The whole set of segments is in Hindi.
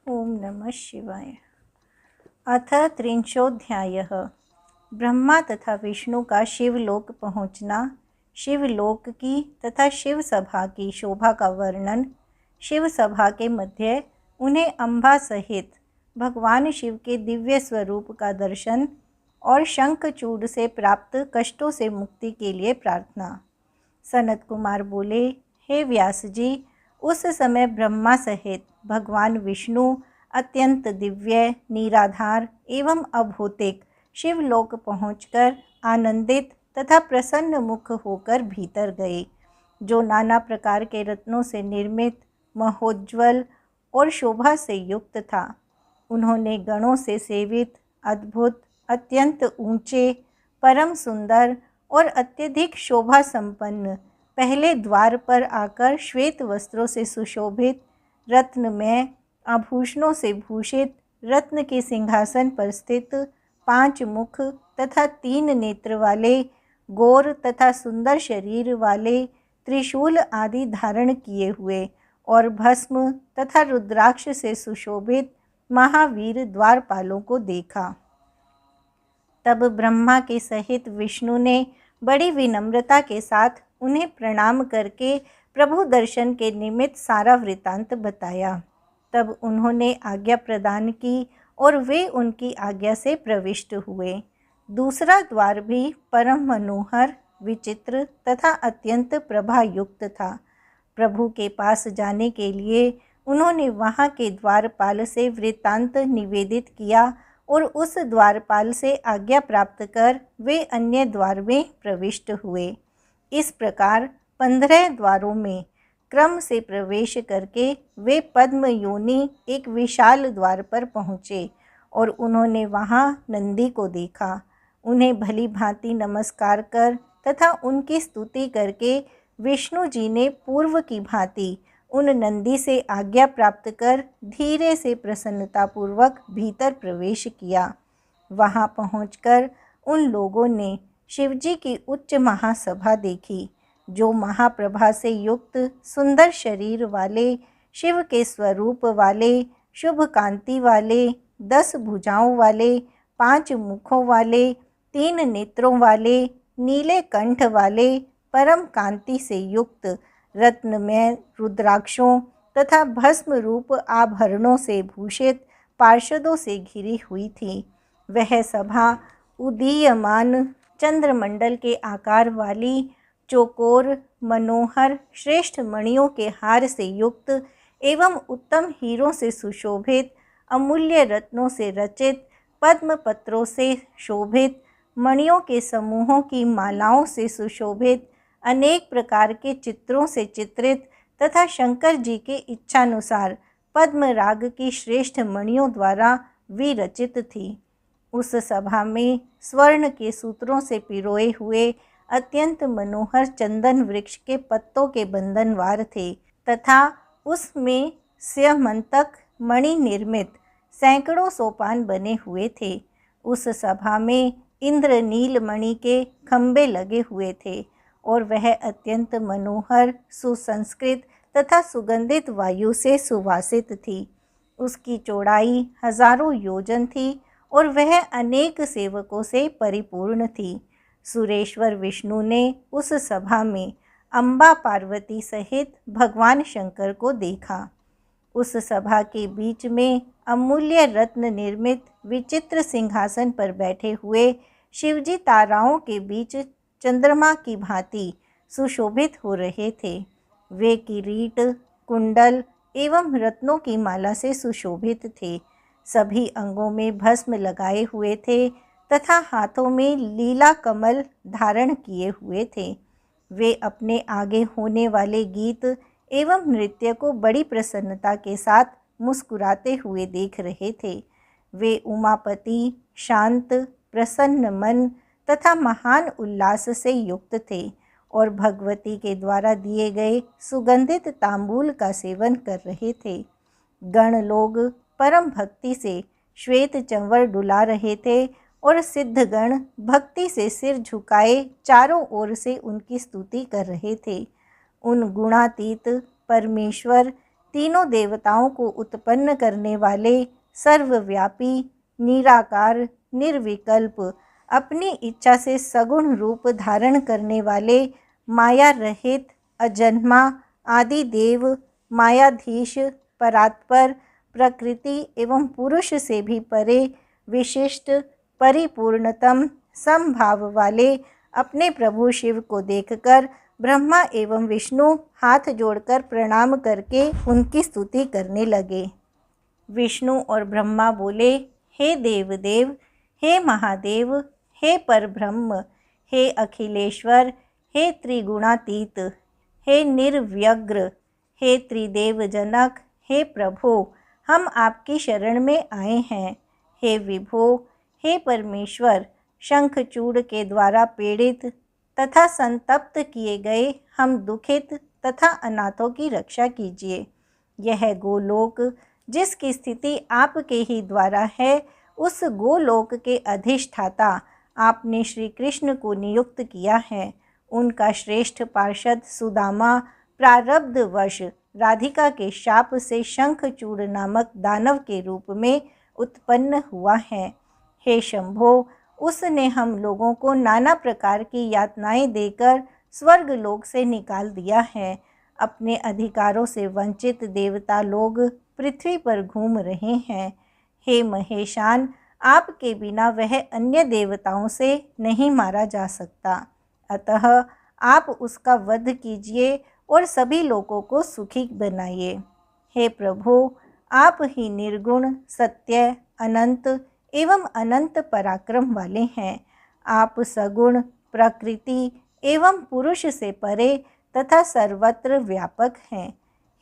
ओम नमः शिवाय। अथ त्रिंशोऽध्यायः। ब्रह्मा तथा विष्णु का शिवलोक पहुँचना, शिवलोक की तथा शिव सभा की शोभा का वर्णन, शिव सभा के मध्य उन्हें अम्बा सहित भगवान शिव के दिव्य स्वरूप का दर्शन और शंखचूड़ से प्राप्त कष्टों से मुक्ति के लिए प्रार्थना। सनत कुमार बोले, हे व्यास जी, उस समय ब्रह्मा सहित भगवान विष्णु अत्यंत दिव्य, निराधार एवं अभौतिक शिवलोक पहुंचकर आनंदित तथा प्रसन्न मुख होकर भीतर गए, जो नाना प्रकार के रत्नों से निर्मित, महोज्ज्वल और शोभा से युक्त था। उन्होंने गणों से सेवित, अद्भुत, अत्यंत ऊंचे, परम सुंदर और अत्यधिक शोभा संपन्न पहले द्वार पर आकर श्वेत वस्त्रों से सुशोभित, रत्नमय आभूषणों से भूषित, रत्न के सिंहासन पर स्थित, 5 मुख तथा 3 नेत्र वाले, गौर तथा सुंदर शरीर वाले, त्रिशूल आदि धारण किए हुए और भस्म तथा रुद्राक्ष से सुशोभित महावीर द्वारपालों को देखा। तब ब्रह्मा के सहित विष्णु ने बड़ी विनम्रता के साथ उन्हें प्रणाम करके प्रभु दर्शन के निमित्त सारा वृतांत बताया। तब उन्होंने आज्ञा प्रदान की और वे उनकी आज्ञा से प्रविष्ट हुए। दूसरा द्वार भी परम मनोहर, विचित्र तथा अत्यंत प्रभायुक्त था। प्रभु के पास जाने के लिए उन्होंने वहाँ के द्वारपाल से वृतांत निवेदित किया और उस द्वारपाल से आज्ञा प्राप्त कर वे अन्य द्वार में प्रविष्ट हुए। इस प्रकार 15 द्वारों में क्रम से प्रवेश करके वे पद्म योनि एक विशाल द्वार पर पहुँचे और उन्होंने वहाँ नंदी को देखा। उन्हें भली भांति नमस्कार कर तथा उनकी स्तुति करके विष्णु जी ने पूर्व की भांति उन नंदी से आज्ञा प्राप्त कर धीरे से प्रसन्नतापूर्वक भीतर प्रवेश किया। वहाँ पहुंचकर उन लोगों ने शिवजी की उच्च महासभा देखी, जो महाप्रभा से युक्त सुंदर शरीर वाले, शिव के स्वरूप वाले, शुभ कांति वाले, 10 भुजाओं वाले, 5 मुखों वाले, 3 नेत्रों वाले, नीले कंठ वाले, परम कांति से युक्त, रत्नमय रुद्राक्षों तथा भस्म रूप आभरणों से भूषित पार्षदों से घिरी हुई थी। वह सभा उदीयमान चंद्रमंडल के आकार वाली, चौकोर, मनोहर, श्रेष्ठ मणियों के हार से युक्त एवं उत्तम हीरों से सुशोभित, अमूल्य रत्नों से रचित, पद्म पत्रों से शोभित, मणियों के समूहों की मालाओं से सुशोभित, अनेक प्रकार के चित्रों से चित्रित तथा शंकर जी के इच्छानुसार पद्म राग की श्रेष्ठ मणियों द्वारा विरचित थी। उस सभा में स्वर्ण के सूत्रों से पिरोए हुए अत्यंत मनोहर चंदन वृक्ष के पत्तों के बंधनवार थे तथा उसमें स्यमंतक मणि निर्मित सैकड़ों सोपान बने हुए थे। उस सभा में इंद्रनील मणि के खंभे लगे हुए थे और वह अत्यंत मनोहर, सुसंस्कृत तथा सुगंधित वायु से सुवासित थी। उसकी चौड़ाई हजारों योजन थी और वह अनेक सेवकों से परिपूर्ण थी। सुरेश्वर विष्णु ने उस सभा में अम्बा पार्वती सहित भगवान शंकर को देखा। उस सभा के बीच में अमूल्य रत्न निर्मित विचित्र सिंहासन पर बैठे हुए शिवजी ताराओं के बीच चंद्रमा की भांति सुशोभित हो रहे थे। वे किरीट, कुंडल एवं रत्नों की माला से सुशोभित थे। सभी अंगों में भस्म लगाए हुए थे तथा हाथों में लीला कमल धारण किए हुए थे। वे अपने आगे होने वाले गीत एवं नृत्य को बड़ी प्रसन्नता के साथ मुस्कुराते हुए देख रहे थे। वे उमापति, शांत, प्रसन्न मन तथा महान उल्लास से युक्त थे और भगवती के द्वारा दिए गए सुगंधित तांबूल का सेवन कर रहे थे। गण लोग परम भक्ति से श्वेत चंवर डुला रहे थे और सिद्धगण भक्ति से सिर झुकाए चारों ओर से उनकी स्तुति कर रहे थे। उन गुणातीत परमेश्वर तीनों देवताओं को उत्पन्न करने वाले, सर्वव्यापी, निराकार, निर्विकल्प, अपनी इच्छा से सगुण रूप धारण करने वाले, माया रहित, अजन्मा, आदि देव, मायाधीश, परात्पर, प्रकृति एवं पुरुष से भी परे, विशिष्ट, परिपूर्णतम, समभाव वाले अपने प्रभु शिव को देखकर ब्रह्मा एवं विष्णु हाथ जोड़कर प्रणाम करके उनकी स्तुति करने लगे। विष्णु और ब्रह्मा बोले, हे देवदेव, हे महादेव, हे परब्रह्म, हे अखिलेश्वर, हे त्रिगुणातीत, हे निर्व्यग्र, हे त्रिदेव जनक, हे प्रभो, हम आपकी शरण में आए हैं। हे विभो, हे परमेश्वर, शंखचूड़ के द्वारा पीड़ित तथा संतप्त किए गए हम दुखित तथा अनाथों की रक्षा कीजिए। यह गोलोक जिसकी स्थिति आपके ही द्वारा है, उस गोलोक के अधिष्ठाता आपने श्री कृष्ण को नियुक्त किया है। उनका श्रेष्ठ पार्षद सुदामा प्रारब्धवश राधिका के शाप से शंखचूड़ नामक दानव के रूप में उत्पन्न हुआ है। हे शंभो, उसने हम लोगों को नाना प्रकार की यातनाएं देकर स्वर्गलोक से निकाल दिया है। अपने अधिकारों से वंचित देवता लोग पृथ्वी पर घूम रहे हैं। हे महेशान, आपके बिना वह अन्य देवताओं से नहीं मारा जा सकता, अतः आप उसका वध कीजिए और सभी लोगों को सुखी बनाइए। हे प्रभु, आप ही निर्गुण, सत्य, अनंत एवं अनंत पराक्रम वाले हैं। आप सगुण, प्रकृति एवं पुरुष से परे तथा सर्वत्र व्यापक हैं।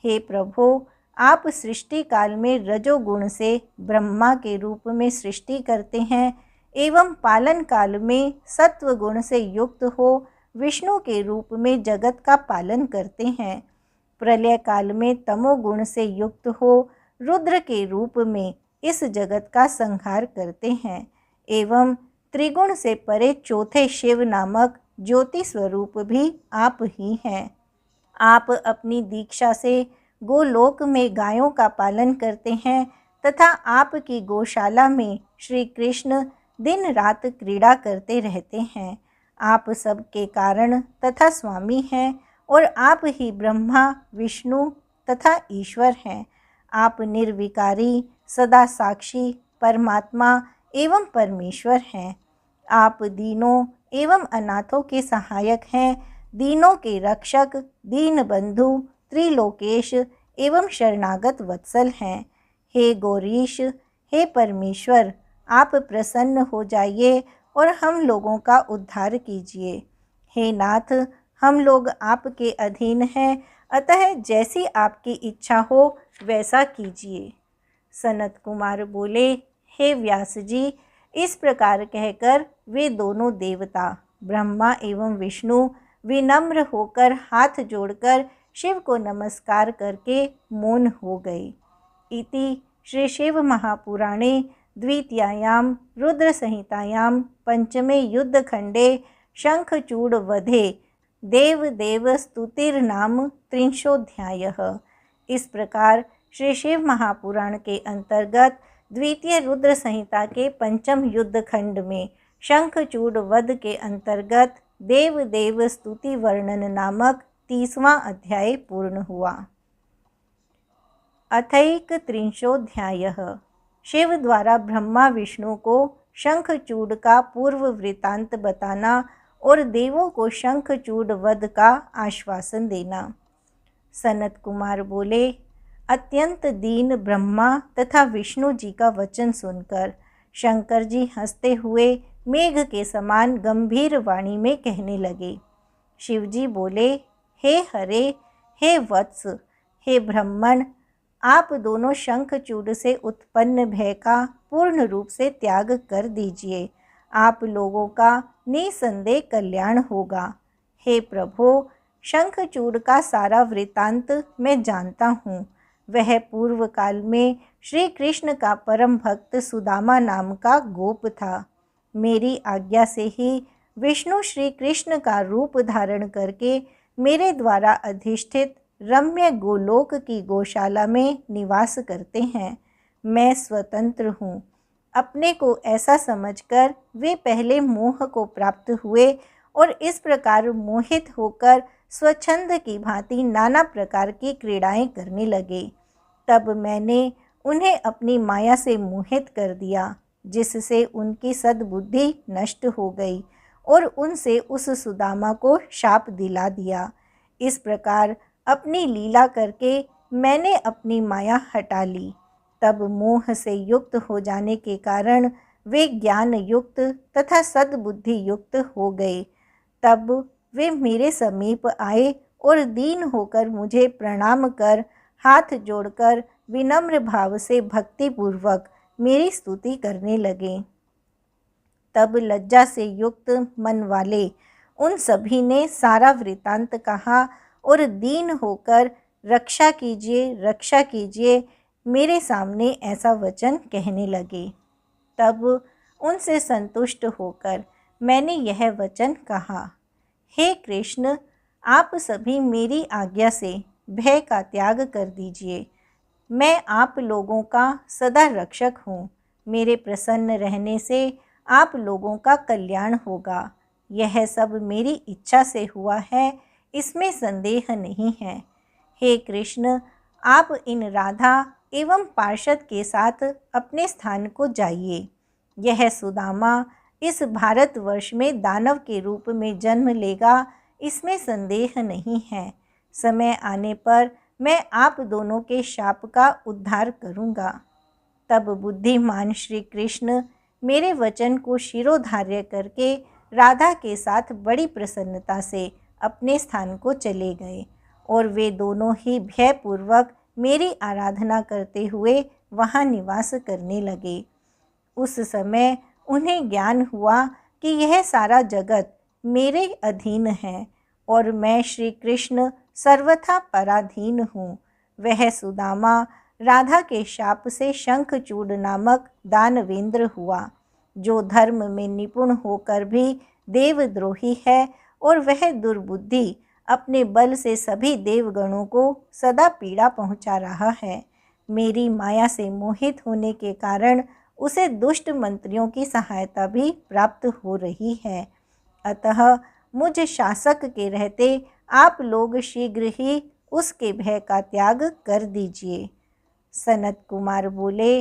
हे प्रभु, आप सृष्टि काल में रजोगुण से ब्रह्मा के रूप में सृष्टि करते हैं एवं पालन काल में सत्व गुण से युक्त हो विष्णु के रूप में जगत का पालन करते हैं। प्रलय काल में तमोगुण से युक्त हो रुद्र के रूप में इस जगत का संहार करते हैं एवं त्रिगुण से परे चौथे शिव नामक ज्योति स्वरूप भी आप ही हैं। आप अपनी दीक्षा से गोलोक में गायों का पालन करते हैं तथा आपकी गौशाला में श्री कृष्ण दिन रात क्रीड़ा करते रहते हैं। आप सबके कारण तथा स्वामी हैं और आप ही ब्रह्मा, विष्णु तथा ईश्वर हैं। आप निर्विकारी, सदा साक्षी, परमात्मा एवं परमेश्वर हैं। आप दीनों एवं अनाथों के सहायक हैं, दीनों के रक्षक, दीन बंधु, त्रिलोकेश एवं शरणागत वत्सल हैं। हे गौरीश, हे परमेश्वर, आप प्रसन्न हो जाइए और हम लोगों का उद्धार कीजिए। हे नाथ, हम लोग आपके अधीन हैं, अतः जैसी आपकी इच्छा हो वैसा कीजिए। सनत कुमार बोले, हे व्यास जी, इस प्रकार कहकर वे दोनों देवता ब्रह्मा एवं विष्णु विनम्र होकर हाथ जोड़कर शिव को नमस्कार करके मौन हो गए। इति श्री शिव महापुराणे द्वितीयायां रुद्र संहितायां पंचमे युद्धखंडे शंखचूड़ वधे देवदेव स्तुतिर्नाम त्रिंशोऽध्यायः। इस प्रकार श्री शिव महापुराण के अंतर्गत द्वितीय रुद्र संहिता के पंचम युद्धखंड में शंखचूड़ वध के अंतर्गत देवदेव स्तुति वर्णन नामक 30वां अध्याय पूर्ण हुआ। अथैकत्रिंशोऽध्यायः। शिव द्वारा ब्रह्मा विष्णु को शंखचूड़ का पूर्व वृत्तांत बताना और देवों को शंखचूड़ वध का आश्वासन देना। सनत कुमार बोले, अत्यंत दीन ब्रह्मा तथा विष्णु जी का वचन सुनकर शंकर जी हंसते हुए मेघ के समान गंभीर वाणी में कहने लगे। शिव जी बोले, हे हरे, हे वत्स, हे ब्रह्मण, आप दोनों शंखचूड़ से उत्पन्न भय का पूर्ण रूप से त्याग कर दीजिए। आप लोगों का निसंदेह कल्याण होगा। हे प्रभो, शंखचूड़ का सारा वृत्तांत मैं जानता हूँ। वह पूर्व काल में श्री कृष्ण का परम भक्त सुदामा नाम का गोप था। मेरी आज्ञा से ही विष्णु श्री कृष्ण का रूप धारण करके मेरे द्वारा अधिष्ठित रम्य गोलोक की गौशाला में निवास करते हैं। मैं स्वतंत्र हूँ। अपने को ऐसा समझकर वे पहले मोह को प्राप्त हुए और इस प्रकार मोहित होकर स्वच्छंद की भांति नाना प्रकार की क्रीड़ाएं करने लगे। तब मैंने उन्हें अपनी माया से मोहित कर दिया, जिससे उनकी सद्बुद्धि नष्ट हो गई और उनसे उस सुदामा को शाप दिला दिया। इस प्रकार अपनी लीला करके मैंने अपनी माया हटा ली। तब मोह से युक्त हो जाने के कारण वे ज्ञान युक्त तथा सद्बुद्धि युक्त हो गए। तब वे मेरे समीप आए और दीन होकर मुझे प्रणाम कर हाथ जोड़कर विनम्र भाव से भक्तिपूर्वक मेरी स्तुति करने लगे। तब लज्जा से युक्त मन वाले उन सभी ने सारा वृतांत कहा और दीन होकर रक्षा कीजिए मेरे सामने ऐसा वचन कहने लगे। तब उनसे संतुष्ट होकर मैंने यह वचन कहा, हे कृष्ण, आप सभी मेरी आज्ञा से भय का त्याग कर दीजिए। मैं आप लोगों का सदा रक्षक हूँ। मेरे प्रसन्न रहने से आप लोगों का कल्याण होगा। यह सब मेरी इच्छा से हुआ है, इसमें संदेह नहीं है। हे कृष्ण, आप इन राधा एवं पार्षद के साथ अपने स्थान को जाइए। यह सुदामा इस भारतवर्ष में दानव के रूप में जन्म लेगा, इसमें संदेह नहीं है। समय आने पर मैं आप दोनों के शाप का उद्धार करूँगा। तब बुद्धिमान श्री कृष्ण मेरे वचन को शिरोधार्य करके राधा के साथ बड़ी प्रसन्नता से अपने स्थान को चले गए और वे दोनों ही भयपूर्वक मेरी आराधना करते हुए वहाँ निवास करने लगे। उस समय उन्हें ज्ञान हुआ कि यह सारा जगत मेरे अधीन है और मैं श्री कृष्ण सर्वथा पराधीन हूँ। वह सुदामा राधा के शाप से शंखचूड़ नामक दानवेंद्र हुआ, जो धर्म में निपुण होकर भी देवद्रोही है, और वह दुर्बुद्धि अपने बल से सभी देवगणों को सदा पीड़ा पहुंचा रहा है। मेरी माया से मोहित होने के कारण उसे दुष्ट मंत्रियों की सहायता भी प्राप्त हो रही है। अतः मुझ शासक के रहते आप लोग शीघ्र ही उसके भय का त्याग कर दीजिए। सनत कुमार बोले,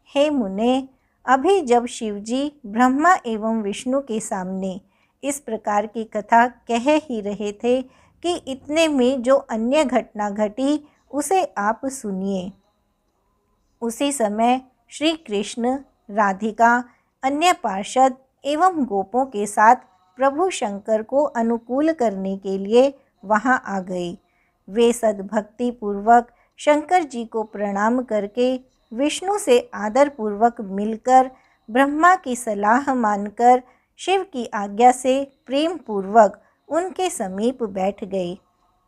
हे मुने, अभी जब शिवजी ब्रह्मा एवं विष्णु के सामने इस प्रकार की कथा कह ही रहे थे कि इतने में जो अन्य घटना घटी उसे आप सुनिए। उसी समय श्री कृष्ण, राधिका, अन्य पार्षद एवं गोपों के साथ प्रभु शंकर को अनुकूल करने के लिए वहां आ गए। वे सद्भक्ति पूर्वक शंकर जी को प्रणाम करके विष्णु से आदर पूर्वक मिलकर ब्रह्मा की सलाह मानकर शिव की आज्ञा से प्रेम पूर्वक उनके समीप बैठ गए।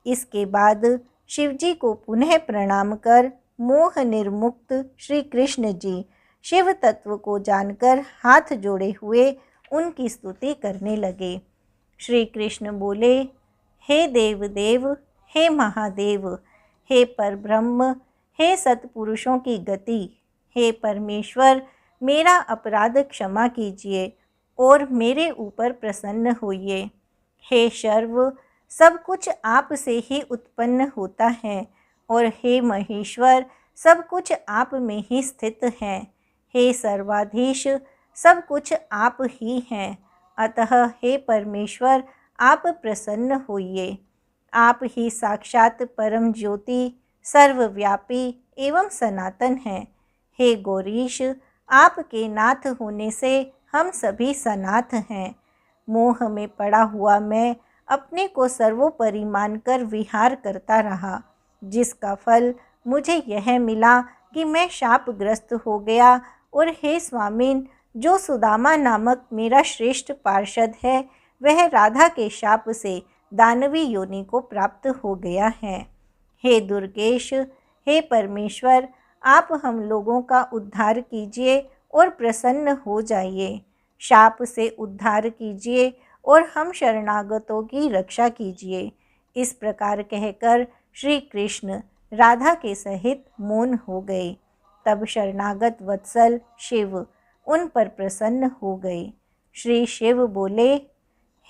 इसके बाद शिवजी को पुनः प्रणाम कर मोह निर्मुक्त श्री कृष्ण जी शिव तत्व को जानकर हाथ जोड़े हुए उनकी स्तुति करने लगे। श्री कृष्ण बोले, हे देवदेव, हे महादेव, हे परब्रह्म, हे सत्पुरुषों की गति, हे परमेश्वर, मेरा अपराध क्षमा कीजिए और मेरे ऊपर प्रसन्न होइए। हे शर्व, सब कुछ आप से ही उत्पन्न होता है और हे महेश्वर, सब कुछ आप में ही स्थित है। हे सर्वाधीश, सब कुछ आप ही हैं। अतः हे परमेश्वर, आप प्रसन्न होइए। आप ही साक्षात परम ज्योति, सर्वव्यापी एवं सनातन हैं। हे गौरीश, आपके नाथ होने से हम सभी सनाथ हैं। मोह में पड़ा हुआ मैं अपने को सर्वोपरि मानकर विहार करता रहा, जिसका फल मुझे यह मिला कि मैं शापग्रस्त हो गया। और हे स्वामिन, जो सुदामा नामक मेरा श्रेष्ठ पार्षद है, वह राधा के शाप से दानवी योनि को प्राप्त हो गया है। हे दुर्गेश, हे परमेश्वर, आप हम लोगों का उद्धार कीजिए और प्रसन्न हो जाइए। शाप से उद्धार कीजिए और हम शरणागतों की रक्षा कीजिए। इस प्रकार कहकर श्री कृष्ण राधा के सहित मौन हो गए। तब शरणागत वत्सल शिव उन पर प्रसन्न हो गए। श्री शिव बोले,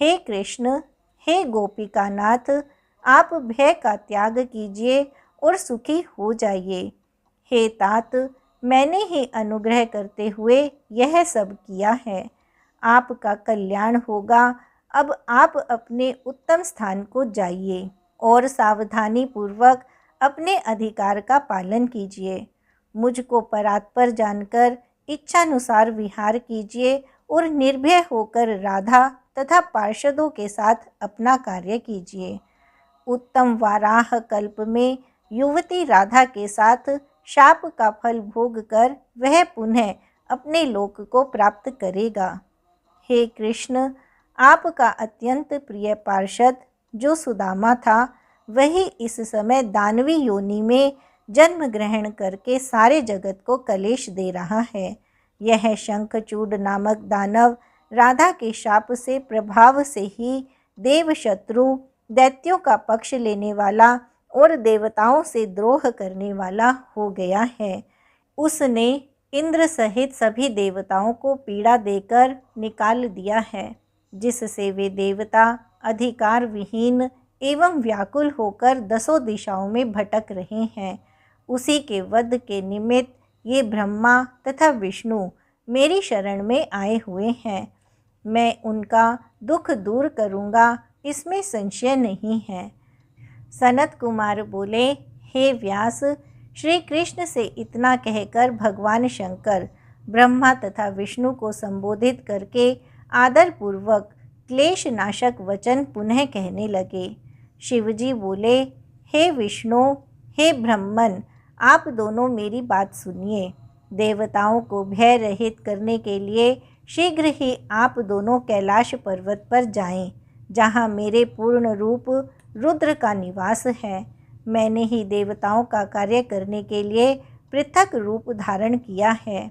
हे कृष्ण, हे गोपिकानाथ, आप भय का त्याग कीजिए और सुखी हो जाइए। हे तात, मैंने ही अनुग्रह करते हुए यह सब किया है। आपका कल्याण होगा। अब आप अपने उत्तम स्थान को जाइए और सावधानी पूर्वक अपने अधिकार का पालन कीजिए। मुझको परात्पर जानकर इच्छानुसार विहार कीजिए और निर्भय होकर राधा तथा पार्षदों के साथ अपना कार्य कीजिए। उत्तम वाराह कल्प में युवती राधा के साथ शाप का फल भोग कर वह पुनः अपने लोक को प्राप्त करेगा। हे कृष्ण, आपका अत्यंत प्रिय पार्षद जो सुदामा था, वही इस समय दानवी योनि में जन्म ग्रहण करके सारे जगत को कलेश दे रहा है। यह शंखचूड नामक दानव राधा के शाप से प्रभाव से ही देव शत्रु, दैत्यों का पक्ष लेने वाला और देवताओं से द्रोह करने वाला हो गया है। उसने इंद्र सहित सभी देवताओं को पीड़ा देकर निकाल दिया है, जिससे वे देवता अधिकार विहीन एवं व्याकुल होकर दसों दिशाओं में भटक रहे हैं। उसी के वध के निमित्त ये ब्रह्मा तथा विष्णु मेरी शरण में आए हुए हैं। मैं उनका दुख दूर करूँगा, इसमें संशय नहीं है। सनत कुमार बोले, हे व्यास, श्री कृष्ण से इतना कहकर भगवान शंकर ब्रह्मा तथा विष्णु को संबोधित करके आदरपूर्वक क्लेश नाशक वचन पुनः कहने लगे। शिवजी बोले, हे विष्णु, हे ब्रह्मन, आप दोनों मेरी बात सुनिए। देवताओं को भय रहित करने के लिए शीघ्र ही आप दोनों कैलाश पर्वत पर जाएं, जहाँ मेरे पूर्ण रूप रुद्र का निवास है। मैंने ही देवताओं का कार्य करने के लिए पृथक रूप धारण किया है।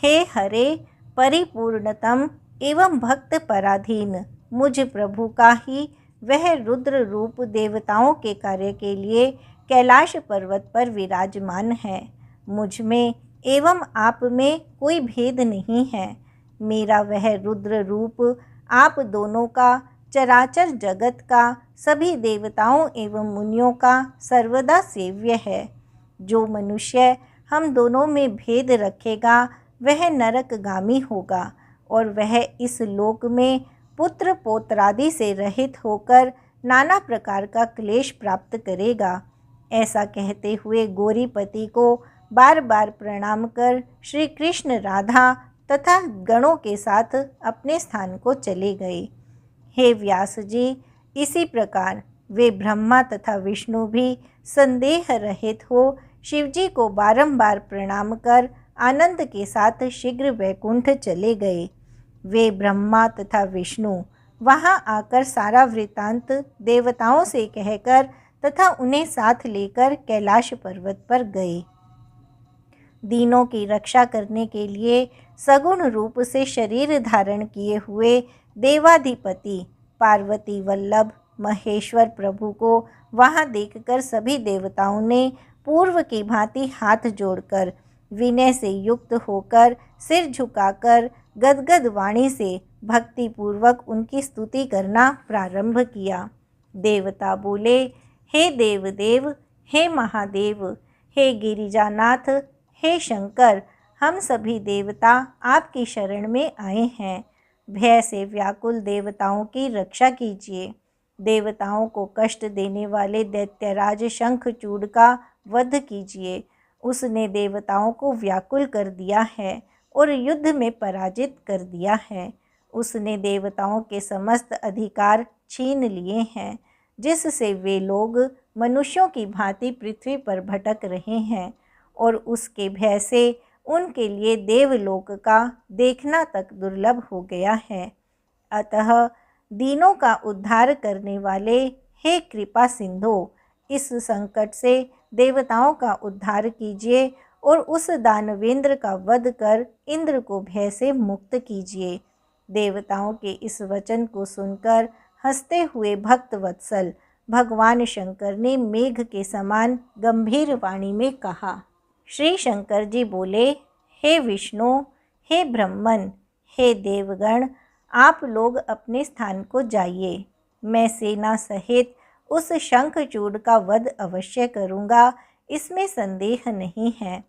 हे हरे, परिपूर्णतम एवं भक्त पराधीन मुझ प्रभु का ही वह रुद्र रूप देवताओं के कार्य के लिए कैलाश पर्वत पर विराजमान है। मुझ में एवं आप में कोई भेद नहीं है। मेरा वह रुद्र रूप आप दोनों का, चराचर जगत का, सभी देवताओं एवं मुनियों का सर्वदा सेव्य है। जो मनुष्य हम दोनों में भेद रखेगा वह नरकगामी होगा और वह इस लोक में पुत्र पौत्रादि से रहित होकर नाना प्रकार का क्लेश प्राप्त करेगा। ऐसा कहते हुए गौरीपति को बार बार प्रणाम कर श्री कृष्ण राधा तथा गणों के साथ अपने स्थान को चले गए। हे व्यास जी, इसी प्रकार वे ब्रह्मा तथा विष्णु भी संदेह रहित हो शिवजी को बारंबार प्रणाम कर आनंद के साथ शीघ्र वैकुंठ चले गए। वे ब्रह्मा तथा विष्णु वहां आकर सारा वृत्तांत देवताओं से कहकर तथा उन्हें साथ लेकर कैलाश पर्वत पर गए। दीनों की रक्षा करने के लिए सगुण रूप से शरीर धारण किए हुए देवाधिपति पार्वती वल्लभ महेश्वर प्रभु को वहां देखकर सभी देवताओं ने पूर्व की भांति हाथ जोड़कर विनय से युक्त होकर सिर झुकाकर गदगद वाणी से भक्ति पूर्वक उनकी स्तुति करना प्रारंभ किया। देवता बोले, हे देवदेव, हे महादेव, हे गिरिजानाथ, हे शंकर, हम सभी देवता आपकी शरण में आए हैं। भय से व्याकुल देवताओं की रक्षा कीजिए। देवताओं को कष्ट देने वाले दैत्यराज शंखचूड का वध कीजिए। उसने देवताओं को व्याकुल कर दिया है और युद्ध में पराजित कर दिया है। उसने देवताओं के समस्त अधिकार छीन लिए हैं, जिससे वे लोग मनुष्यों की भांति पृथ्वी पर भटक रहे हैं और उसके भय से उनके लिए देवलोक का देखना तक दुर्लभ हो गया है। अतः दीनों का उद्धार करने वाले हे कृपा सिंधु, इस संकट से देवताओं का उद्धार कीजिए और उस दानवेंद्र का वध कर इंद्र को भय से मुक्त कीजिए। देवताओं के इस वचन को सुनकर हंसते हुए भक्त वत्सल भगवान शंकर ने मेघ के समान गंभीर वाणी में कहा। श्री शंकर जी बोले, हे विष्णु, हे ब्रह्मन, हे देवगण, आप लोग अपने स्थान को जाइए। मैं सेना सहित उस शंखचूड़ का वध अवश्य करूँगा, इसमें संदेह नहीं है।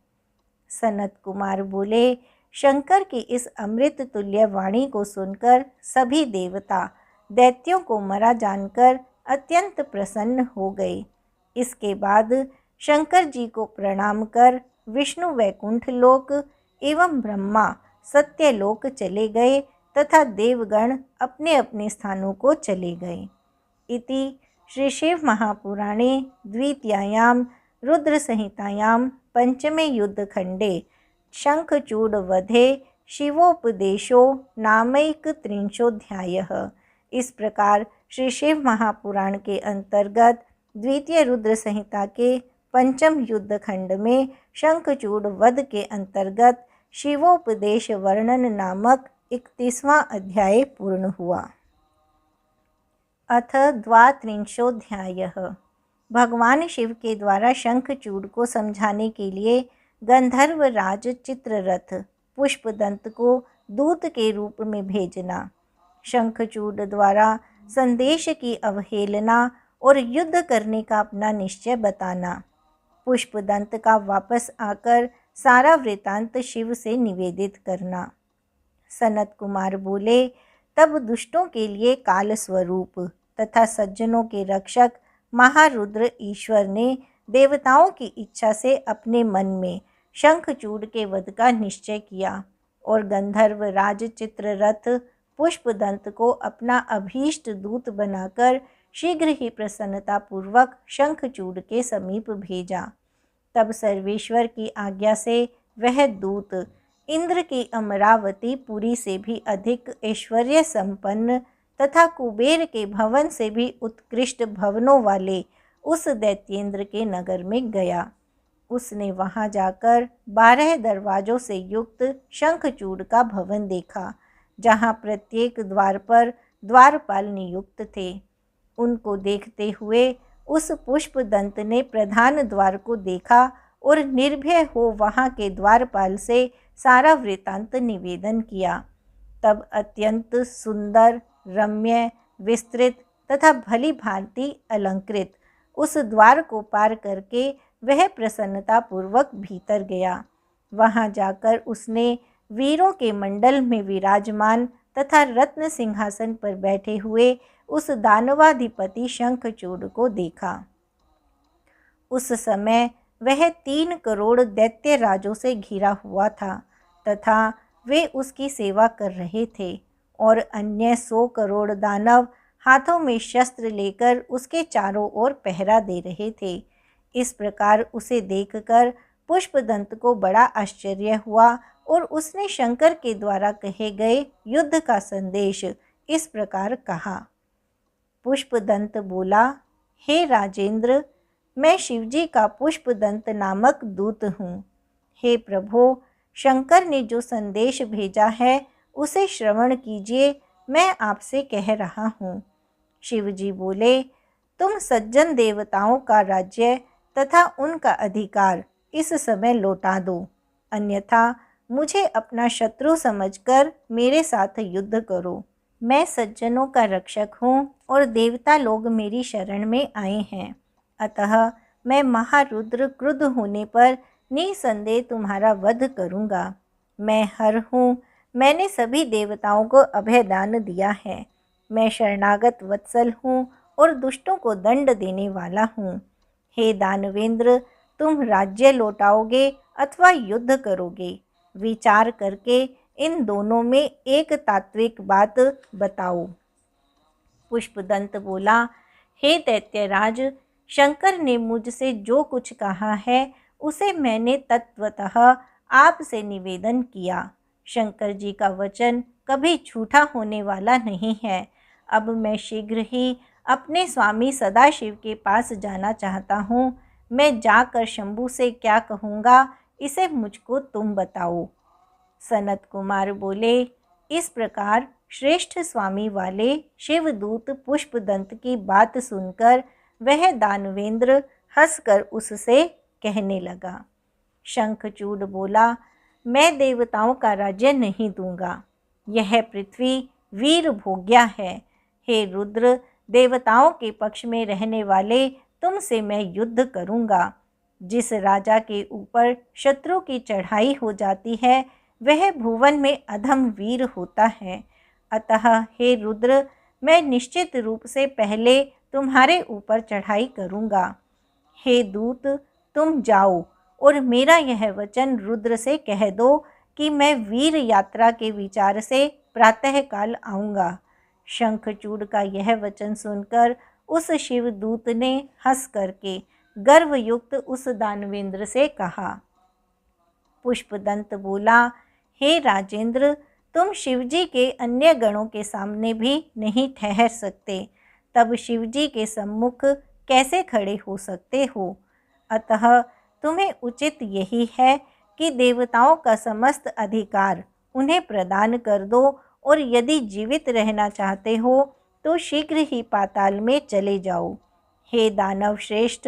सनत कुमार बोले, शंकर की इस अमृत तुल्य वाणी को सुनकर सभी देवता दैत्यों को मरा जानकर अत्यंत प्रसन्न हो गए। इसके बाद शंकर जी को प्रणाम कर विष्णु वैकुंठ लोक एवं ब्रह्मा सत्यलोक चले गए तथा देवगण अपने अपने स्थानों को चले गए। इति श्री शिव महापुराणे द्वितीयायां रुद्र संहितायां पंचमे युद्धखंडे शंखचूड़ वधे शिवोपदेशो नामैक त्रिंशोऽध्यायः। इस प्रकार श्री शिव महापुराण के अंतर्गत द्वितीय रुद्र संहिता के पंचम युद्धखंड में शंखचूड़ वध के अंतर्गत शिवोपदेश वर्णन नामक 31वां अध्याय पूर्ण हुआ। अथ द्वात्रिंशोऽध्यायः। भगवान शिव के द्वारा शंखचूड़ को समझाने के लिए गंधर्वराज चित्ररथ पुष्पदंत को दूत के रूप में भेजना, शंखचूड़ द्वारा संदेश की अवहेलना और युद्ध करने का अपना निश्चय बताना, पुष्पदंत का वापस आकर सारा वृतांत शिव से निवेदित करना। सनत कुमार बोले, तब दुष्टों के लिए काल स्वरूप तथा सज्जनों के रक्षक महारुद्र ईश्वर ने देवताओं की इच्छा से अपने मन में शंखचूड़ के वध का निश्चय किया और गंधर्व राज चित्ररथ पुष्पदंत को अपना अभीष्ट दूत बनाकर शीघ्र ही प्रसन्नतापूर्वक शंखचूड़ के समीप भेजा। तब सर्वेश्वर की आज्ञा से वह दूत इंद्र की अमरावती पुरी से भी अधिक ऐश्वर्य संपन्न तथा कुबेर के भवन से भी उत्कृष्ट भवनों वाले उस दैत्येंद्र के नगर में गया। उसने वहां जाकर 12 दरवाजों से युक्त शंखचूड़ का भवन देखा, जहां प्रत्येक द्वार पर द्वारपाल नियुक्त थे। उनको देखते हुए उस पुष्पदंत ने प्रधान द्वार को देखा और निर्भय हो वहां के द्वारपाल से सारा वृतांत निवेदन किया। तब अत्यंत सुंदर, रम्य, विस्तृत तथा भली भांति अलंकृत उस द्वार को पार करके वह प्रसन्नतापूर्वक भीतर गया। वहां जाकर उसने वीरों के मंडल में विराजमान तथा रत्न सिंहासन पर बैठे हुए उस दानवाधिपति शंखचूड़ को देखा। उस समय वह 3 करोड़ दैत्य राजों से घिरा हुआ था तथा वे उसकी सेवा कर रहे थे और अन्य 100 करोड़ दानव हाथों में शस्त्र लेकर उसके चारों ओर पहरा दे रहे थे। इस प्रकार उसे देखकर पुष्पदंत को बड़ा आश्चर्य हुआ और उसने शंकर के द्वारा कहे गए युद्ध का संदेश इस प्रकार कहा। पुष्पदंत बोला, हे राजेंद्र, मैं शिवजी का पुष्पदंत नामक दूत हूँ। हे प्रभो, शंकर ने जो संदेश भेजा है उसे श्रवण कीजिए, मैं आपसे कह रहा हूँ। शिवजी बोले, तुम सज्जन देवताओं का राज्य तथा उनका अधिकार इस समय लौटा दो, अन्यथा मुझे अपना शत्रु समझकर मेरे साथ युद्ध करो। मैं सज्जनों का रक्षक हूँ और देवता लोग मेरी शरण में आए हैं, अतः मैं महारुद्र क्रुद्ध होने पर निसंदेह तुम्हारा वध करूँगा। मैं हर हूँ, मैंने सभी देवताओं को अभयदान दिया है। मैं शरणागत वत्सल हूँ और दुष्टों को दंड देने वाला हूँ। हे दानवेंद्र, तुम राज्य लौटाओगे अथवा युद्ध करोगे? विचार करके इन दोनों में एक तात्विक बात बताओ। पुष्पदंत बोला, हे दैत्यराज, शंकर ने मुझसे जो कुछ कहा है उसे मैंने तत्वतः आपसे निवेदन किया। शंकर जी का वचन कभी झूठा होने वाला नहीं है। अब मैं शीघ्र ही अपने स्वामी सदाशिव के पास जाना चाहता हूँ। मैं जाकर शंभु से क्या कहूँगा, इसे मुझको तुम बताओ। सनत कुमार बोले, इस प्रकार श्रेष्ठ स्वामी वाले शिवदूत पुष्पदंत की बात सुनकर वह दानवेंद्र हंसकर उससे कहने लगा। शंखचूड़ बोला, मैं देवताओं का राज्य नहीं दूंगा, यह पृथ्वी वीर भोग्या है। हे रुद्र, देवताओं के पक्ष में रहने वाले, तुमसे मैं युद्ध करूंगा। जिस राजा के ऊपर शत्रु की चढ़ाई हो जाती है वह भुवन में अधम वीर होता है। अतः हे रुद्र, मैं निश्चित रूप से पहले तुम्हारे ऊपर चढ़ाई करूंगा। हे दूत, तुम जाओ और मेरा यह वचन रुद्र से कह दो कि मैं वीर यात्रा के विचार से प्रातःकाल आऊँगा। शंखचूड़ का यह वचन सुनकर उस शिवदूत ने हंस करके गर्वयुक्त उस दानवेंद्र से कहा। पुष्पदंत बोला, हे राजेंद्र, तुम शिवजी के अन्य गणों के सामने भी नहीं ठहर सकते, तब शिवजी के सम्मुख कैसे खड़े हो सकते हो? अतः तुम्हें उचित यही है कि देवताओं का समस्त अधिकार उन्हें प्रदान कर दो और यदि जीवित रहना चाहते हो तो शीघ्र ही पाताल में चले जाओ। हे दानव श्रेष्ठ,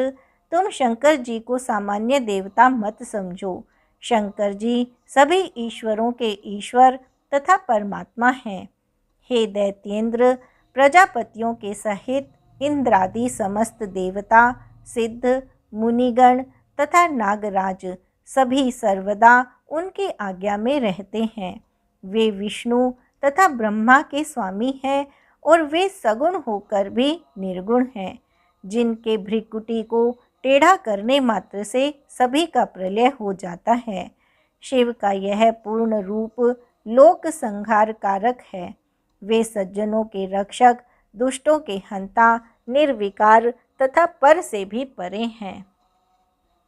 तुम शंकर जी को सामान्य देवता मत समझो। शंकर जी सभी ईश्वरों के ईश्वर तथा परमात्मा हैं। हे दैत्येंद्र, प्रजापतियों के सहित इंद्रादि समस्त देवता, सिद्ध, मुनिगण तथा नागराज सभी सर्वदा उनकी आज्ञा में रहते हैं। वे विष्णु तथा ब्रह्मा के स्वामी हैं और वे सगुण होकर भी निर्गुण हैं, जिनके भ्रिकुटी को टेढ़ा करने मात्र से सभी का प्रलय हो जाता है। शिव का यह पूर्ण रूप लोक संहार कारक है। वे सज्जनों के रक्षक, दुष्टों के हंता, निर्विकार तथा पर से भी परे हैं।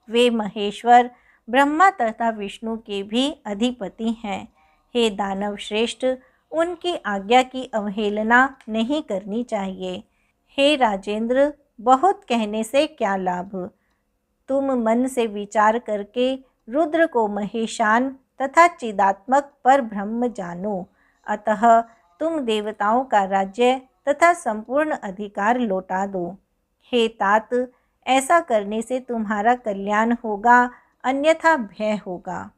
वे महेश्वर, ब्रह्मा तथा विष्णु के भी अधिपति हैं। हे दानव श्रेष्ठ, उनकी आज्ञा की अवहेलना नहीं करनी चाहिए। हे राजेंद्र, बहुत कहने से क्या लाभ? तुम मन से विचार करके रुद्र को महेशान तथा चिदात्मक पर ब्रह्म जानो। अतः तुम देवताओं का राज्य तथा संपूर्ण अधिकार लौटा दो। हे तात, ऐसा करने से तुम्हारा कल्याण होगा, अन्यथा भय होगा।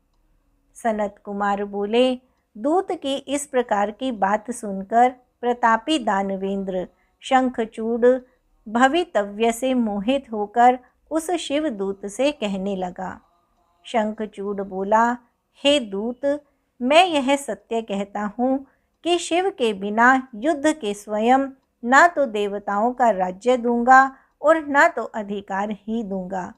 सनत कुमार बोले, दूत की इस प्रकार की बात सुनकर प्रतापी दानवेंद्र शंखचूड़ भवितव्य से मोहित होकर उस शिवदूत से कहने लगा। शंखचूड़ बोला, हे दूत, मैं यह सत्य कहता हूँ कि शिव के बिना युद्ध के स्वयं ना तो देवताओं का राज्य दूंगा और ना तो अधिकार ही दूंगा।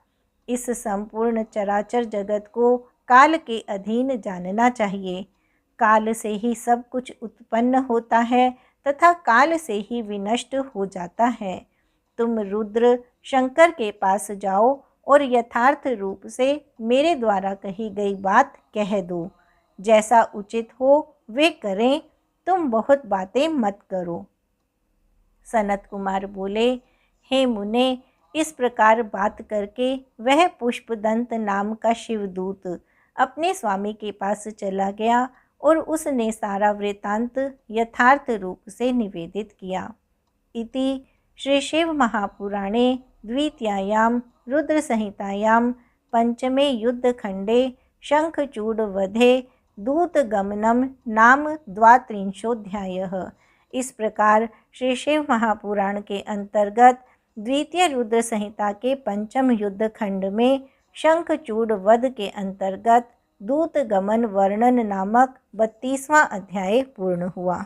इस संपूर्ण चराचर जगत को काल के अधीन जानना चाहिए। काल से ही सब कुछ उत्पन्न होता है तथा काल से ही विनष्ट हो जाता है। तुम रुद्र शंकर के पास जाओ और यथार्थ रूप से मेरे द्वारा कही गई बात कह दो। जैसा उचित हो वे करें, तुम बहुत बातें मत करो। सनत कुमार बोले, हे मुने, इस प्रकार बात करके वह पुष्पदंत नाम का शिवदूत अपने स्वामी के पास चला गया और उसने सारा वृत्तांत यथार्थ रूप से निवेदित किया। इति श्री शिव महापुराणे द्वितीयायां रुद्र संहितायां पंचमे युद्धखंडे शंखचूड़ वधे दूतगमनम नाम 32 इस प्रकार श्री शिव महापुराण के अंतर्गत द्वितीय रुद्र संहिता के पंचम युद्ध खंड में शंखचूड़ वध के अंतर्गत दूतगमन वर्णन नामक 32वां अध्याय पूर्ण हुआ।